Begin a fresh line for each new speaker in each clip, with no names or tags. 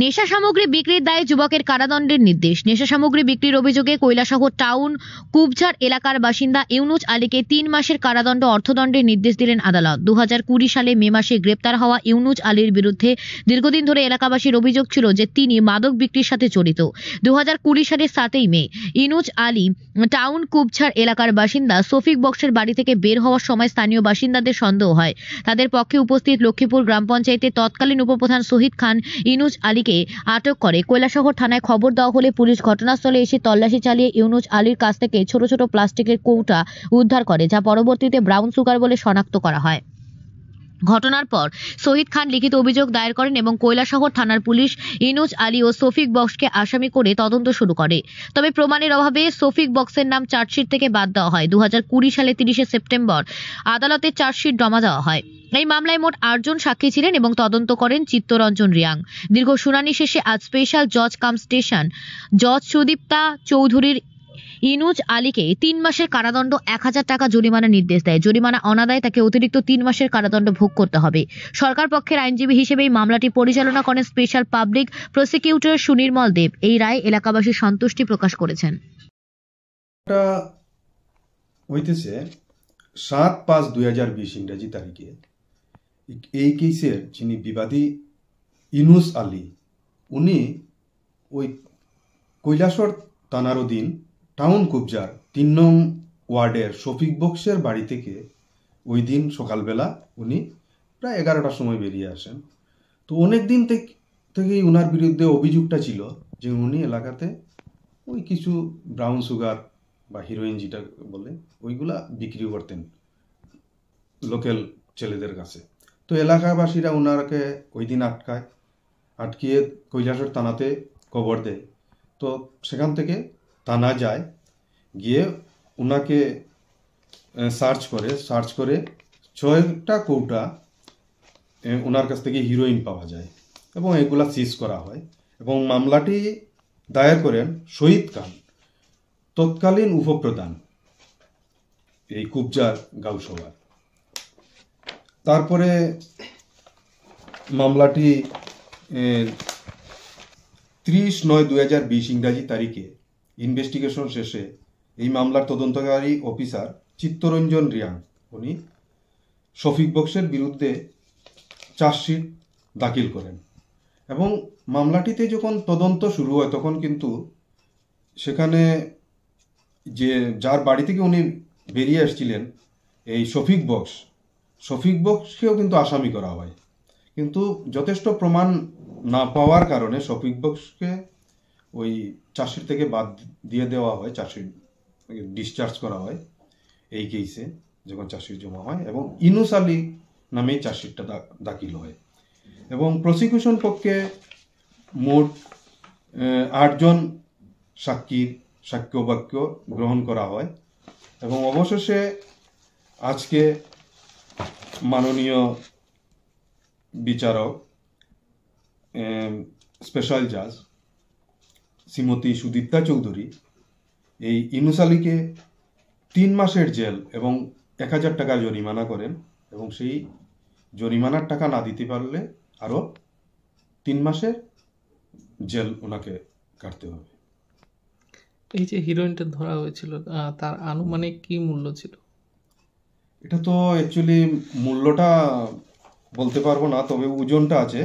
নেশা সামগ্রী বিক্রির দায়ে যুবকের কারাদণ্ডের নির্দেশ। নেশা সামগ্রী বিক্রির অভিযোগে কৈলাসহর টাউন কুবঝার এলাকার বাসিন্দা ইউনুস আলীকে 3 মাসের কারাদণ্ড অর্থদণ্ডের নির্দেশ দিলেন আদালত। 2020 সালে মে মাসে গ্রেপ্তার হওয়া ইউনুস আলীর বিরুদ্ধে দীর্ঘদিন ধরে এলাকাবাসীর অভিযোগ ছিল যে তিনি মাদক বিক্রির সাথে জড়িত। 2020 সালের 7 মে ইউনুস আলী টাউন কুবঝার এলাকার বাসিন্দা শফিক বক্সের বাড়ি থেকে বের হওয়ার সময় স্থানীয় বাসিন্দাদের সন্দেহ হয়। তাদের পক্ষে উপস্থিত লক্ষ্মীপুর গ্রাম পঞ্চায়েতের তৎকালীন উপপ্রধান শহীদ খান ইউনুস আলীকে আটক করে। কৈলাসহর থানায় খবর দেওয়া হলে পুলিশ ঘটনাস্থলে এসে তল্লাশি চালিয়ে ইউনুস আলীর কাছ থেকে ছোট ছোট প্লাস্টিকের কৌটা উদ্ধার করে, যা পরবর্তীতে ব্রাউন সুগার বলে শনাক্ত করা হয়। ঘটনার পর শহীদ খান লিখিত অভিযোগ দায়ের করেন এবং কৈলাসহর থানার পুলিশ ইউনুস আলী ও শফিক বক্সকে আসামি করে তদন্ত শুরু করে। তবে প্রমাণের অভাবে শফিক বক্সের নাম চার্জশিট থেকে বাদ দেওয়া হয়। 2020 সালে 30 সেপ্টেম্বর আদালতে চার্জশিট জমা দেওয়া হয়। এই মামলায় মোট 8 জন সাক্ষী ছিলেন এবং তদন্ত করেন চিত্তরঞ্জন রিয়াং। দীর্ঘ শুনানি শেষে আজ স্পেশাল জজ কাম স্টেশন জজ সুদীপ্তা চৌধুরীর ইউনুস আলীকে 3 মাসের কারাদণ্ড 1000 টাকা জরিমানা নির্দেশ দেয়। জরিমানা অনাদায়ে তাকে অতিরিক্ত 3 মাসের কারাদণ্ড ভোগ করতে হবে। সরকার পক্ষের আইনজীবী হিসেবে এই মামলাটি পরিচালনা করেন স্পেশাল পাবলিক প্রসিকিউটর সুনির্মল দেব। এই রায়ে এলাকাবাসী সন্তুষ্টি প্রকাশ করেছেন।
এটা হইতেছে 7/5/2020 ইংরেজি তারিখে এই কেসের যিনি বিবাদী ইউনুস আলী, উনি ওই কৈলাসহর থানার অধীন টাউন কুবজার 3 নং ওয়ার্ডের শফিক বক্সের বাড়ি থেকে ওই দিন সকালবেলা উনি প্রায় 11টার সময় বেরিয়ে আসেন। তো অনেক দিন থেকেই ওনার বিরুদ্ধে অভিযোগটা ছিল যে উনি এলাকাতে ওই কিছু ব্রাউন সুগার বা হিরোইন যেটা বলে ওইগুলা বিক্রি করতেন লোকাল ছেলেদের কাছে। তো এলাকাবাসীরা ওনাকে ওই দিন আটকিয়ে কৈলাসহর থানাতে খবর দেয়। তো সেখান থেকে থানা যায়, গিয়ে ওনাকে সার্চ করে 6টা কৌটা ওনার কাছ থেকে হিরোইন পাওয়া যায় এবং এগুলা সিজ করা হয় এবং মামলাটি দায়ের করেন শহীদ খান, তৎকালীন উপপ্রধান এই কুবজার গাউসভার। তারপরে মামলাটি 30/9/2020 ইংরাজি তারিখে ইনভেস্টিগেশন শেষে এই মামলার তদন্তকারী অফিসার চিত্তরঞ্জন রিয়াং উনি শফিক বক্সের বিরুদ্ধে চার্জশিট দাখিল করেন এবং মামলাটিতে যখন তদন্ত শুরু হয় তখন কিন্তু সেখানে যে যার বাড়ি থেকে উনি বেরিয়ে এসেছিলেন এই শফিক বক্সকেও কিন্তু আসামি করা হয়, কিন্তু যথেষ্ট প্রমাণ না পাওয়ার কারণে শফিক বক্সকে ওই চার্জশিট থেকে বাদ দিয়ে দেওয়া হয়, চার্জশিট ডিসচার্জ করা হয় এই কেসে যখন চার্জশিট জমা হয় এবং ইউনুস আলী নামেই চার্জশিটটা দাখিল হয় এবং প্রসিকিউশন পক্ষে মোট 8 জন সাক্ষীর সাক্ষ্য বাক্য গ্রহণ করা হয় এবং অবশেষে আজকে মাননীয় বিচারক স্পেশাল জাজ শ্রীমতী সুদীপ্তা চৌধুরী এই ইউনুস আলীকে 3 মাসের জেল এবং 1000 টাকা জরিমানা করেন এবং সেই জরিমানার টাকা না দিতে পারলে আরো 3 মাসের জেল ওনাকে কাটতে হবে।
এই যে হিরোইনটা ধরা হয়েছিল তার আনুমানিক কি মূল্য ছিল?
এটা তো অ্যাকচুয়ালি মূল্যটা বলতে পারবো না, তবে ওজনটা আছে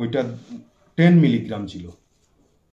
ওইটা 10 মিলিগ্রাম ছিল।